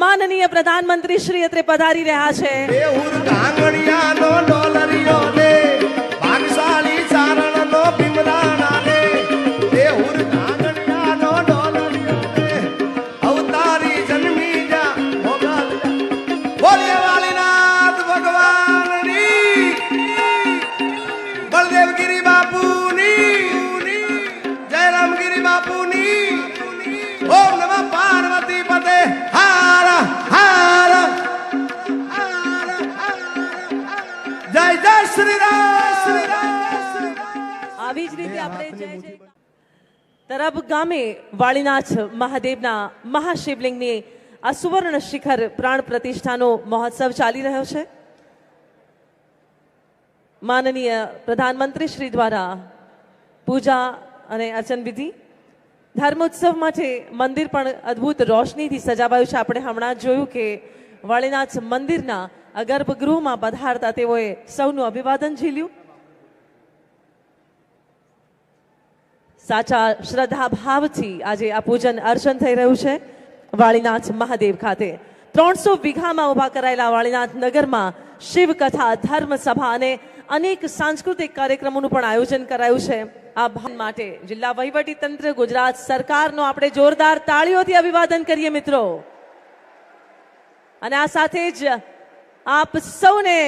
માનનીય પ્રધાનમંત્રી શ્રી અત્રે પધારી રહ્યા છે। બેહુર ઢાંગણિયાનો ડોલરિયો લે, ભાગશાળી ચારણનો ભીમરાણા લે, બેહુર ઢાંગણિયાનો ડોલરિયો લે, અવતારી જન્મી જા મોગલ જા। બોલે વાલીનાથ ભગવાનની, બળદેવગીરી બાપુની, જયરામગીરી બાપુની। ઓમ નમઃ પાર્વતી પતે હાર હાર જય જય શ્રી રામ। આવી જ રીતે આપણે જય જય તરફ ગામે વાળીનાથ મહાદેવના મહાશિવલિંગની આ સુવર્ણ શિખર પ્રાણ પ્રતિષ્ઠાનો મહોત્સવ ચાલી રહ્યો છે। માનનીય પ્રધાનમંત્રી શ્રી દ્વારા પૂજા અને અર્ચન વિધિ, ધર્મોત્સવ માટે મંદિર પણ અદ્ભુત રોશનીથી સજાવાયું છે। આપણે હમણાં જોયું કે વાળીનાથ મંદિરના ગર્ભગૃહમાં પધારતા તેઓએ સૌનું અભિવાદન ઝીલ્યું। સાચા શ્રદ્ધા ભાવથી આજે આ પૂજન અર્ચન થઈ રહ્યું છે વાળીનાથ મહાદેવ ખાતે। 300 વીઘામાં ઉભા કરાયેલા વાળીનાથ નગરમાં શિવકથા, ધર્મસભા અને અનેક સાંસ્કૃતિક કાર્યક્રમોનું પણ આયોજન કરાયું છે। આ ભાન માટે જિલ્લા વહીવટી તંત્ર, ગુજરાત સરકારનો આપણે જોરદાર તાળીઓથી અભિવાદન કરીએ મિત્રો। અને આ સાથે જ આપ સૌને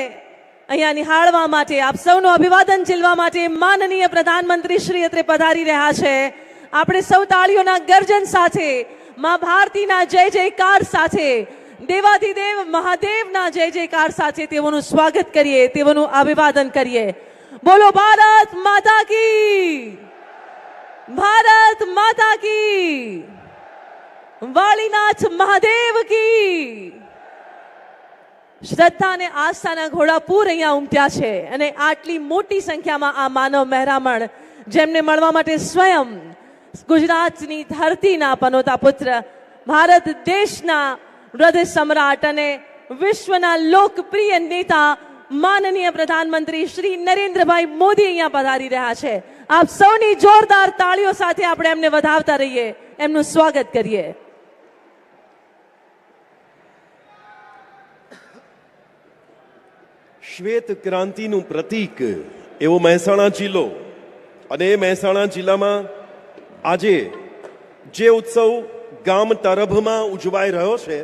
અહીંયા નિહાળવા માટે, આપ સૌનું અભિવાદન ઝીલવા માટે માનનીય પ્રધાનમંત્રી શ્રી અત્રે પધારી રહ્યા છે। આપણે સૌ તાળીઓના ગર્જન સાથે, મા ભારતીના જય જયકાર સાથે, દેવાધિદેવ મહાદેવના જય જયકાર સાથે તેઓનું સ્વાગત કરીએ, તેઓનું અભિવાદન કરીએ। બોલો ભારત માતા કી, ભારત માતા કી, વાળીનાથ મહાદેવ કી। શ્રદ્ધા અને આસ્થાના ઘોડાપૂર અહીંયા ઉમટ્યા છે અને આટલી મોટી સંખ્યામાં આ માનવ મહેરામણ જેમને મળવા માટે સ્વયં ગુજરાતની ધરતીના પનોતા પુત્ર, ભારત દેશના હૃદય સમ્રાટ અને વિશ્વના લોકપ્રિય નેતા માનનીય પ્રધાનમંત્રી શ્રી નરેન્દ્રભાઈ મોદી અહીંયા પધારી રહ્યા છે। આપ સૌની જોરદાર તાળીઓ સાથે આપણે એમને વધાવતા રહીએ, એમનું સ્વાગત કરીએ। શ્વેત ક્રાંતિનું પ્રતીક એવો મહેસાણા જિલ્લો, અને એ મહેસાણા જિલ્લામાં આજે જે ઉત્સવ ગામ તરભમાં ઉજવાઈ રહ્યો છે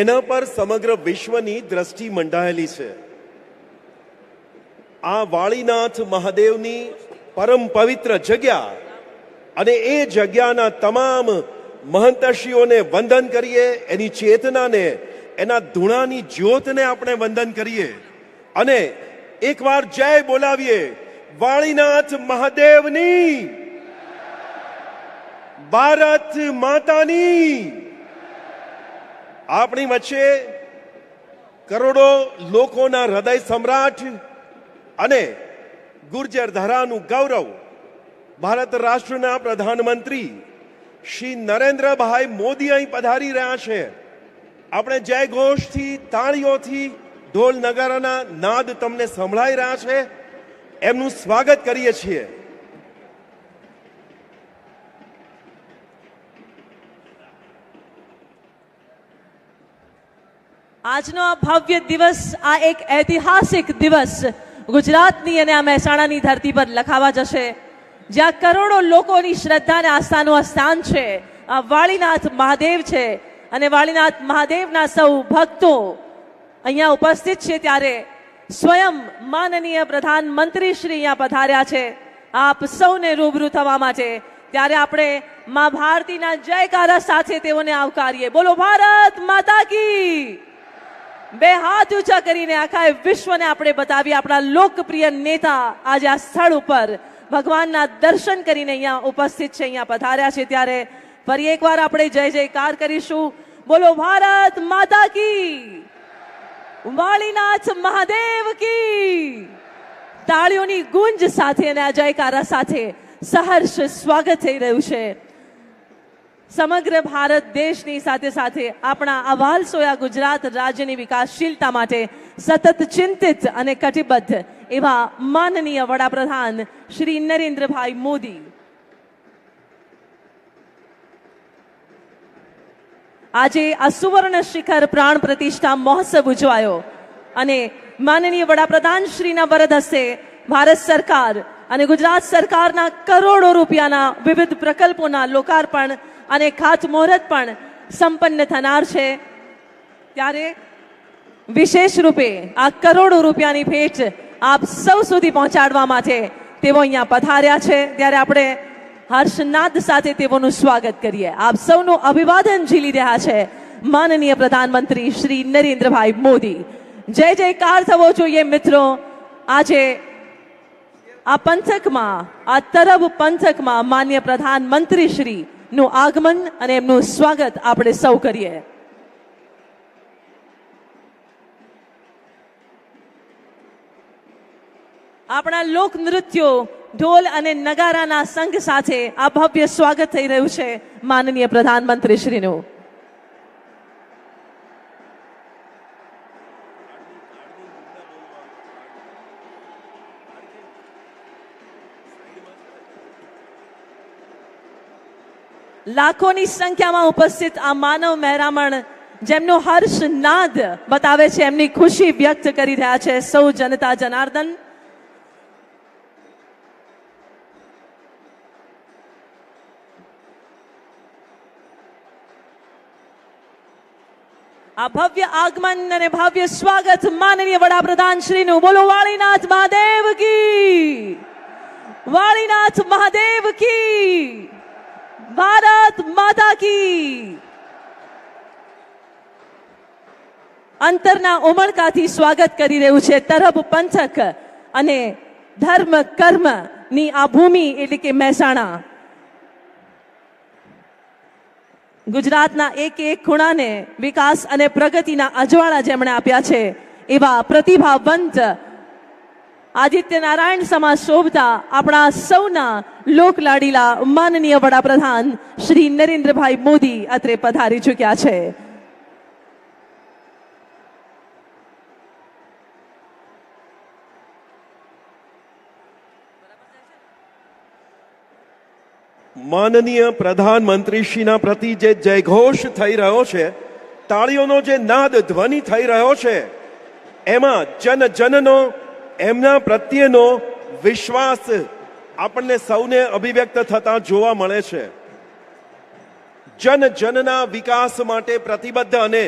એના પર સમગ્ર વિશ્વની દ્રષ્ટિ મંડાયેલી છે। આ વાળીનાથ મહાદેવની પરમ પવિત્ર જગ્યા અને એ જગ્યાના તમામ મહંતશ્રીઓને વંદન કરીએ, એની ચેતનાને, એના ધૂણાની જ્યોતને આપણે વંદન કરીએ અને એકવાર જય બોલાવીએ વાળીનાથ મહાદેવની, ભારત માતાની। આપણી વચ્ચે કરોડો લોકોના હૃદય સમ્રાટ અને ગુર્જર ધરાનું ગૌરવ ભારત રાષ્ટ્રના પ્રધાનમંત્રી શ્રી નરેન્દ્રભાઈ મોદી અહીં પધારી રહ્યા છે। આપણે જય ઘોષથી, તાળીઓથી, ઢોલ નગારાના નાદ તમને સંભળાઈ રહ્યા છે, એમનું સ્વાગત કરીએ છીએ। આજનો આ ભવ્ય દિવસ, આ એક ઐતિહાસિક દિવસ ગુજરાતની અને આ મહેસાણાની ધરતી પર લખાવા જશે, જ્યાં કરોડો લોકોની શ્રદ્ધા અને આસ્થાનું આ સ્થાન છે। આ વાળીનાથ મહાદેવ છે અને વાળીનાથ મહાદેવના સૌ ભક્તો અહીંયા ઉપસ્થિત છે ત્યારે સ્વયં માનનીય પ્રધાનમંત્રી શ્રી અહીંયા પધાર્યા છે આપ સૌને રૂબરૂ થવા માટે। ત્યારે આપણે મા ભારતીના જયકારા સાથે તેઓને આવકારીએ। બોલો ભારત માતા કી। બે હાથ ઊંચા કરીને આખા વિશ્વને આપણે બતાવીએ આપણા લોકપ્રિય નેતા આજે આ સ્થળ ઉપર ભગવાનના દર્શન કરીને અહીંયા ઉપસ્થિત છે, અહીંયા પધાર્યા છે। ત્યારે ફરી એકવાર આપણે જય જયકાર કરીશું। બોલો ભારત માતા કી, વાળીનાથ મહાદેવ કી। તાળીઓની ગુંજ સાથે અને આ જયકારા સાથે સહર્ષ સ્વાગત થઈ રહ્યું છે। સમગ્ર ભારત દેશની સાથે સાથે આપણા અવાલસોયા ગુજરાત રાજ્યની વિકાસશીલતા માટે સતત ચિંતિત અને કટિબદ્ધ એવા માનનીય વડાપ્રધાન શ્રી નરેન્દ્રભાઈ મોદી આજે આ સુવર્ણ શિખર પ્રાણ પ્રતિષ્ઠા મહોત્સવ ઉજવાયો અને માનનીય વડાપ્રધાન શ્રીના વરદ હસ્તે ભારત સરકાર અને ગુજરાત સરકારના કરોડો રૂપિયાના વિવિધ પ્રકલ્પોના લોકાર્પણ અને ખાતમુહૂર્ત પણ સંપન્ન થનાર છે। ત્યારે વિશેષ રૂપે આ કરોડો રૂપિયાની ભેટ આપ સૌ સુધી પહોંચાડવા માટે તેઓ અહીંયા પધાર્યા છે। ત્યારે આપણે હર્ષનાદ સાથે તેઓનું સ્વાગત કરીએ। આપ સૌનું અભિવાદન ઝીલી રહ્યા છે માનનીય પ્રધાનમંત્રી શ્રી નરેન્દ્રભાઈ મોદી। જય જયકાર થવો જોઈએ મિત્રો। આજે આ પંથકમાં, આ તરબ પંથકમાં માન્ય પ્રધાનમંત્રી શ્રી નું આગમન અને એમનું સ્વાગત આપણે સૌ કરીએ। આપણા લોક નૃત્યો ઢોલ અને નગારાના સંગ સાથે આ ભવ્ય સ્વાગત થઈ રહ્યું છે માનનીય પ્રધાનમંત્રી શ્રીનું। લાખોની સંખ્યામાં ઉપસ્થિત આ માનવ મહેરામણ જેમનો હર્ષ નાદ બતાવે છે, એમની ખુશી વ્યક્ત કરી રહ્યા છે સૌ જનતા જનાર્દન। આ ભવ્ય આગમન અને ભવ્ય સ્વાગત માનનીય વડાપ્રધાન શ્રીનું। બોલો વાળીનાથ મહાદેવ કી, વાળીનાથ મહાદેવ કી, ભારત માતા કી। અંતરના ઉમળકાથી સ્વાગત કરી રહ્યું છે તરબ પંથક અને ધર્મ કર્મની આ ભૂમિ એટલે કે મહેસાણા। ગુજરાતના એક એક ખૂણાને વિકાસ અને પ્રગતિના અજવાળા જેમણે આપ્યા છે એવા પ્રતિભાવંત આદિત્ય નારાયણ સમા શોભતા આપણા સૌના લોકલાડીલા માનનીય વડાપ્રધાન શ્રી નરેન્દ્રભાઈ મોદી અત્રે પધારી ચૂક્યા છે। માનનીય પ્રધાનમંત્રીશ્રીના પ્રતિ જે જયઘોષ થઈ રહ્યો છે, તાળીઓનો જે નાદ ધ્વનિ થઈ રહ્યો છે, એમાં જન જનનો એમના પ્રત્યેનો વિશ્વાસ આપણને સૌને અભિવ્યક્ત થતા જોવા મળે છે। જન જનના વિકાસ માટે પ્રતિબદ્ધ અને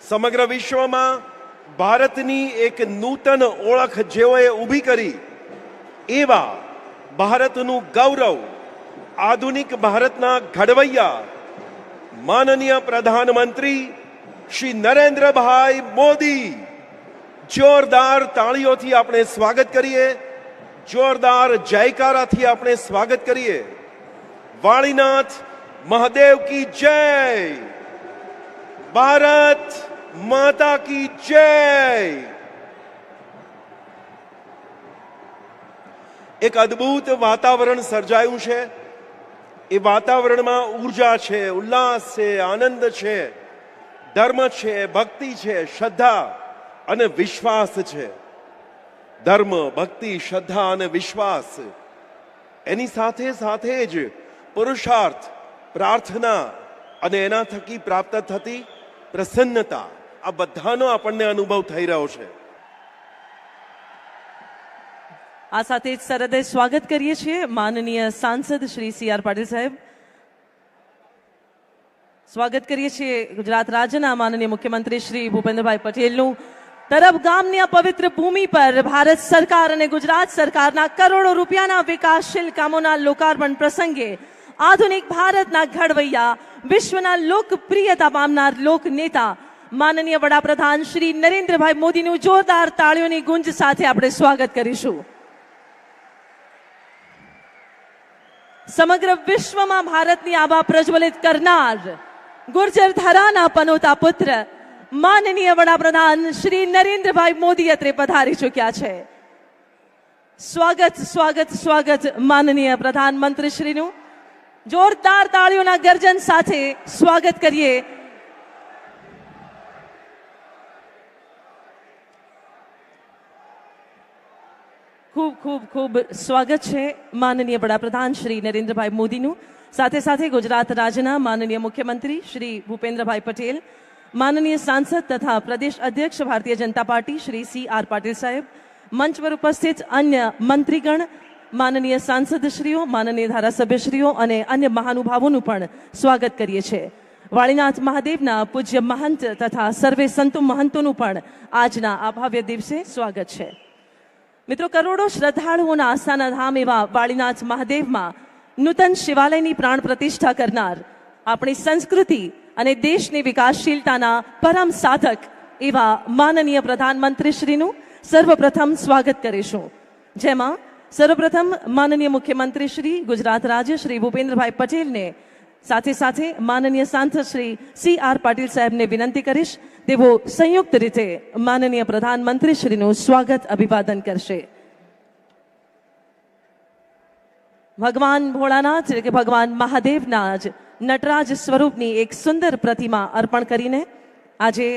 સમગ્ર વિશ્વમાં ભારતની એક નૂતન ઓળખ જેઓએ ઊભી કરી એવા ભારતનું ગૌરવ, આધુનિક ભારતના ઘડવૈયા માનનીય પ્રધાનમંત્રી શ્રી નરેન્દ્રભાઈ મોદી। જોરદાર તાળીઓથી આપણે સ્વાગત કરીએ, જોરદાર જયકારાથી આપણે સ્વાગત કરીએ। વાળીનાથ મહાદેવ કી જય, ભારત માતા કી જય। એક અદ્ભુત વાતાવરણ સર્જાયું છે। એ વાતાવરણમાં ઉર્જા છે, ઉલ્લાસ છે, આનંદ છે, ધર્મ છે, ભક્તિ છે, શ્રદ્ધા અને વિશ્વાસ છે। ધર્મ, ભક્તિ, શ્રદ્ધા અને વિશ્વાસ એની સાથે સાથે જ પુરુષાર્થ, પ્રાર્થના અને એના થકી પ્રાપ્ત થતી પ્રસન્નતા, આ બધાનો આપણને અનુભવ થઈ રહ્યો છે। આ સાથે જ સરહદે સ્વાગત કરીએ છીએ માનનીય સાંસદ શ્રી સી.આર. પાટીલ સાહેબ। સ્વાગત કરીએ છીએ ગુજરાત રાજ્યના માનનીય મુખ્યમંત્રી શ્રી ભૂપેન્દ્રભાઈ પટેલનું। તરબ ગામની આ પવિત્ર ભૂમિ પર ભારત સરકાર અને ગુજરાત સરકારના કરોડો રૂપિયાના વિકાસશીલ કામોના લોકાર્પણ પ્રસંગે આધુનિક ભારતના ઘડવૈયા, વિશ્વના લોકપ્રિયતા પામનાર લોક નેતા માનનીય વડાપ્રધાન શ્રી નરેન્દ્રભાઈ મોદીનું જોરદાર તાળીઓની ગુંજ સાથે આપણે સ્વાગત કરીશું। સમગ્ર વિશ્વમાં ભારતની આભા પ્રજ્વલિત કરનાર ગુર્જર ધરાના પનોતા પુત્ર માનનીય વડાપ્રધાન શ્રી નરેન્દ્રભાઈ મોદી અત્રે પધારી ચૂક્યા છે। સ્વાગત સ્વાગત સ્વાગત માનનીય પ્રધાનમંત્રી શ્રીનું। જોરદાર તાળીઓના ગર્જન સાથે સ્વાગત કરીએ ખૂબ ખૂબ ખૂબ સ્વાગત છે માનનીય વડાપ્રધાન શ્રી નરેન્દ્રભાઈ મોદીનું। સાથે સાથે ગુજરાત રાજ્યના માનનીય મુખ્યમંત્રી શ્રી ભૂપેન્દ્રભાઈ પટેલ, માનનીય સાંસદ તથા પ્રદેશ અધ્યક્ષ ભારતીય જનતા પાર્ટી શ્રી CR પાટીલ સાહેબ, મંચ પર ઉપસ્થિત અન્ય મંત્રીગણ, માનનીય સાંસદશ્રીઓ, માનનીય ધારાસભ્યશ્રીઓ અને અન્ય મહાનુભાવોનું પણ સ્વાગત કરીએ છીએ. વાળીનાથ મહાદેવના પૂજ્ય મહંત તથા સર્વે સંતો મહંતોનું પણ આજના આ ભવ્ય દિવસે સ્વાગત છે. મિત્રો, કરોડો શ્રદ્ધાળુઓના આસ્થાના ધામ એવા વાળીનાથ મહાદેવમાં નૂતન શિવાલયની પ્રાણ પ્રતિષ્ઠા કરનાર, આપણી સંસ્કૃતિ અને દેશની વિકાસશીલતાના પરમ સાધક એવા માનનીય પ્રધાનમંત્રીશ્રીનું સર્વપ્રથમ સ્વાગત કરીશું. જેમાં સર્વપ્રથમ માનનીય મુખ્યમંત્રી શ્રી ગુજરાત રાજ્ય શ્રી ભૂપેન્દ્રભાઈ પટેલને સાથે સાથે માનનીય સાંસદ શ્રી CR પાટીલ સાહેબને વિનંતી કરીશ તેઓ સંયુક્ત રીતે માનનીય પ્રધાનમંત્રી શ્રીનું સ્વાગત અભિવાદન કરશે. ભગવાન ભોળાનાથ એટલે કે ભગવાન મહાદેવના જ નટરાજ સ્વરૂપની એક સુંદર પ્રતિમા અર્પણ કરીને આજે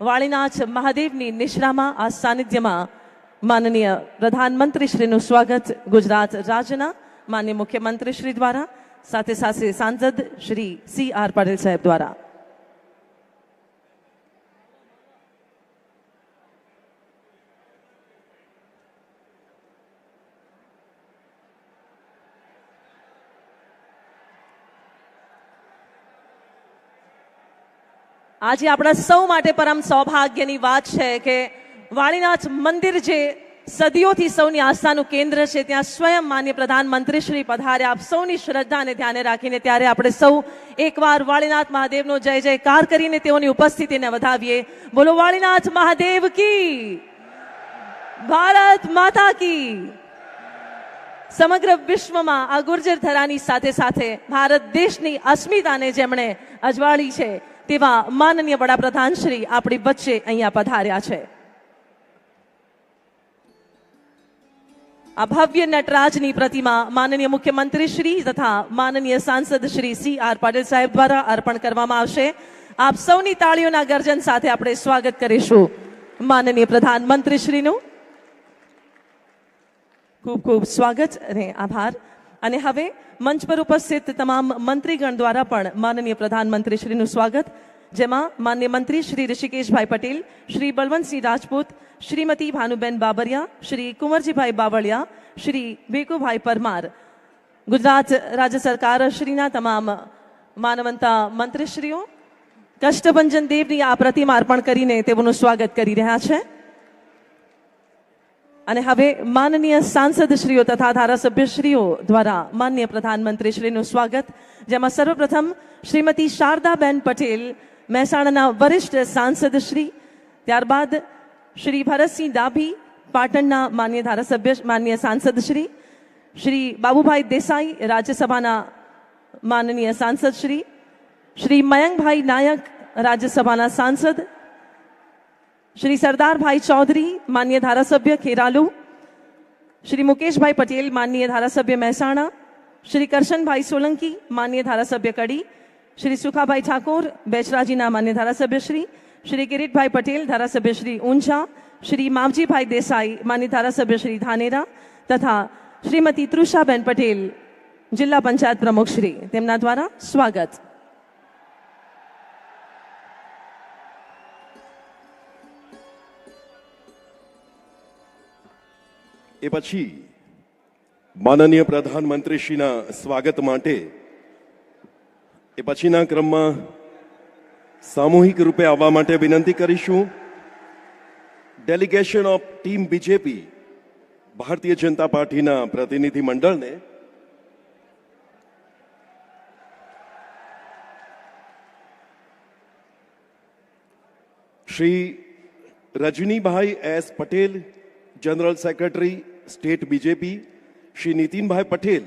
વાળીનાથ મહાદેવની નિશ્રામાં આ સાનિધ્યમાં માનનીય પ્રધાનમંત્રી શ્રીનું સ્વાગત ગુજરાત રાજ્યના માન્ય મુખ્યમંત્રી શ્રી દ્વારા સાથે સાથે સાંસદ શ્રી CR પાટીલ સાહેબ દ્વારા. આજે આપણા સૌ માટે પરમ સૌભાગ્યની વાત છે કે વાળીનાથ મંદિર જે સદીઓથી સૌની આસ્થાનું કેન્દ્ર છે ત્યાં સ્વયં માન્ય પ્રધાનમંત્રી શ્રી પધારે આપ સૌની શ્રદ્ધાને ધ્યાને રાખીને ત્યારે આપણે સૌ એકવાર વાળીનાથ મહાદેવનો જય જયકાર કરીને તેઓની ઉપસ્થિતિને વધાવીએ. બોલો વાળીનાથ મહાદેવ કી, ભારત માતા કી. સમગ્ર વિશ્વમાં આ ગુર્જર ધરાની સાથે સાથે ભારત દેશની અસ્મિતાને જેમણે અજવાળી છે તેવા માનનીય વડાપ્રધાન શ્રી આપણી વચ્ચે અહીંયા પધાર્યા છે. આ ભવ્ય નટરાજની પ્રતિમા માનનીય મુખ્યમંત્રી શ્રી તથા માનનીય સાંસદ શ્રી CR પાટીલ સાહેબ દ્વારા અર્પણ કરવામાં આવશે. આપ સૌની તાળીઓના ગર્જન સાથે આપણે સ્વાગત કરીશું માનનીય પ્રધાનમંત્રી શ્રીનું. ખૂબ ખૂબ સ્વાગત અને આભાર. અને હવે મંચ પર ઉપસ્થિત તમામ મંત્રીગણ દ્વારા પણ માનનીય પ્રધાનમંત્રી શ્રીનું સ્વાગત, જેમાં માન્ય મંત્રી શ્રી ઋષિકેશભાઈ પટેલ, શ્રી બળવંતસિંહ રાજપૂત, શ્રીમતી ભાનુબેન બાબરિયા, શ્રી કુંવરજીભાઈ બાવળિયા, શ્રી ભીખુભાઈ પરમાર, ગુજરાત રાજ્ય સરકાર શ્રીના તમામ માનવંતા મંત્રીશ્રીઓ કષ્ટભંજન દેવની આ પ્રતિમા અર્પણ કરીને તેઓનું સ્વાગત કરી રહ્યા છે. અને હવે માનનીય સાંસદશ્રીઓ તથા ધારાસભ્યશ્રીઓ દ્વારા માન્ય પ્રધાનમંત્રી શ્રીનું સ્વાગત, જેમાં સર્વપ્રથમ શ્રીમતી શારદાબેન પટેલ મહેસાણાના વરિષ્ઠ સાંસદ શ્રી, ત્યારબાદ શ્રી ભરતસિંહ ડાભી પાટણના માન્ય ધારાસભ્ય માન્ય સાંસદ શ્રી, શ્રી બાબુભાઈ દેસાઈ રાજ્યસભાના માનનીય સાંસદ શ્રી, શ્રી મયંકભાઈ નાયક રાજ્યસભાના સાંસદ, શ્રી સરદારભાઈ ચૌધરી માન્ય ધારાસભ્ય ખેરાલુ, શ્રી મુકેશભાઈ પટેલ માન્ય ધારાસભ્ય મહેસાણા, શ્રી કરશનભાઈ સોલંકી માન્ય ધારાસભ્ય કડી, શ્રી સુખાભાઈ ઠાકોર બેચરાજીના માન્ય ધારાસભ્ય શ્રી કિરીટભાઈ પટેલ ધારાસભ્ય શ્રી ઊંઝા, શ્રી માવજીભાઈ દેસાઈ માન્ય ધારાસભ્ય શ્રી ધાનેરા તથા શ્રીમતી તૃષાબેન પટેલ જિલ્લા પંચાયત પ્રમુખ શ્રી, તેમના દ્વારા સ્વાગત. એ પછી માનનીય પ્રધાનમંત્રીશ્રીના સ્વાગત માટે એ પછીના ક્રમમાં સામૂહિક રૂપે આવવા માટે વિનંતી કરીશું. Delegation of team BJP Bharatiya Janata પાર્ટીના પ્રતિનિધિ મંડળને Shri Rajnibhai S Patel general secretary state BJP, Shri Nitinbhai Patel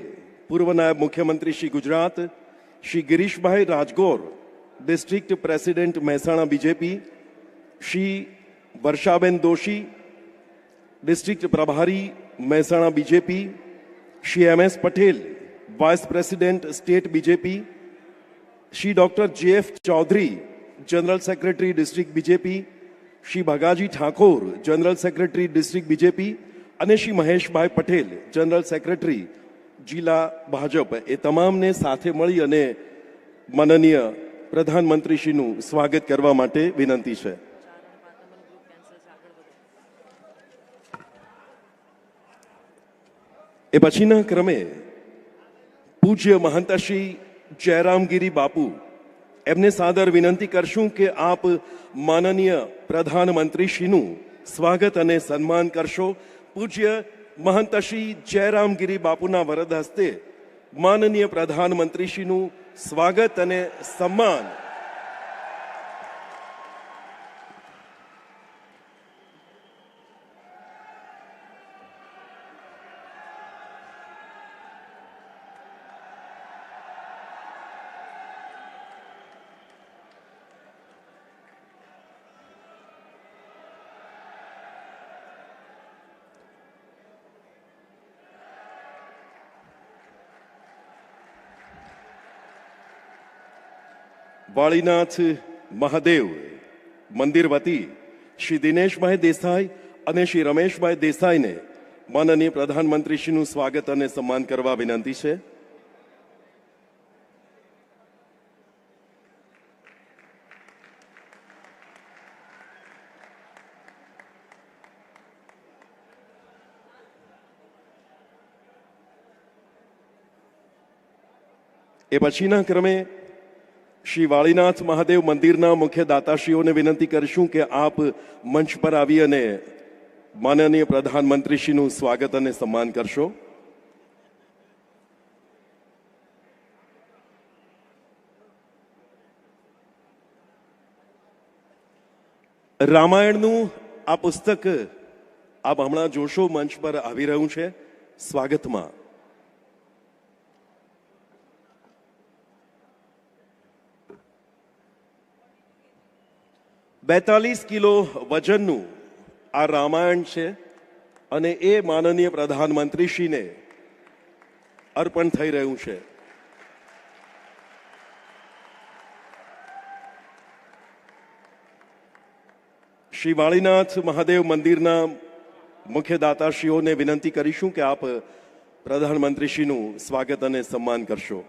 પૂર્વ નાયબ મુખ્યમંત્રી Shri Gujarat, Shri Girishbhai Rajgor district president Mehsana BJP, Shri Varshaben Doshi district પ્રભારી Mehsana BJP, Shri MS Patel vice president state BJP, Shri doctor JF Chaudhari general secretary district BJP, Shri Bhagaji Thakor general secretary district BJP અને શ્રી મહેશભાઈ પટેલ જનરલ સેક્રેટરી જિલ્લા ભાજપ એ તમામને સાથે મળી અને માનનીય પ્રધાનમંત્રીશ્રીનું સ્વાગત કરવા માટે વિનંતી છે. એ પછીના ક્રમે પૂજ્ય મહંતશ્રી જયરામગીરી બાપુ એમને સાદર વિનંતી કરશું કે આપ માનનીય પ્રધાનમંત્રીશ્રીનું સ્વાગત અને સન્માન કરશો. પૂજ્ય મહંતશ્રી જયરામગીરી બાપુના વરદ હસ્તે માનનીય પ્રધાનમંત્રીશ્રીનું સ્વાગત અને સન્માન. વાળીનાથ મહાદેવ મંદિર વતી શ્રી દિનેશભાઈ દેસાઈ અને શ્રી રમેશભાઈ દેસાઈને માનનીય પ્રધાનમંત્રીશ્રીનું સ્વાગત અને સન્માન કરવા વિનંતી છે. એ પછીના ક્રમે શ્રી વાળીનાથ મહાદેવ મંદિરના મુખ્ય દાતાશ્રીઓને વિનંતી કરીશું કે આપ મંચ પર આવી અને માનનીય પ્રધાનમંત્રીશ્રીનું સ્વાગત અને સન્માન કરશો. રામાયણનું આ પુસ્તક આપ હમણાં જોશો મંચ પર આવી રહ્યું છે સ્વાગતમાં. 42 કિલો વજનનું આ રામાયણ છે અને એ માનનીય પ્રધાનમંત્રીશ્રીને અર્પણ થઈ રહ્યું છે. શ્રી વાળીનાથ મહાદેવ મંદિરના મુખ્ય દાતાશ્રીઓને વિનંતી કરીશું કે આપ પ્રધાનમંત્રીશ્રીનું સ્વાગત અને સન્માન કરશો.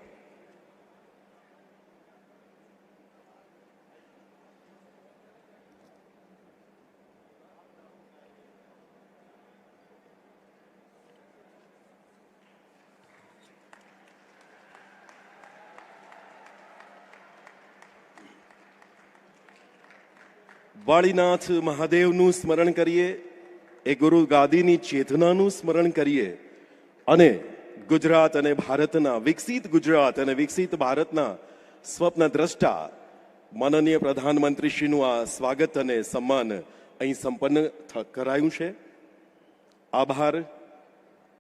વાળીનાથ મહાદેવનું સ્મરણ કરીએ, એ ગુરુ ગાદીની ચેતનાનું સ્મરણ કરીએ અને ગુજરાત અને ભારતના વિકસિત ગુજરાત અને વિકસિત ભારતના સ્વપ્ન દ્રષ્ટા માનનીય પ્રધાનમંત્રીશ્રીનું આ સ્વાગત અને સન્માન અહીં સંપન્ન કરાયું છે. આભાર.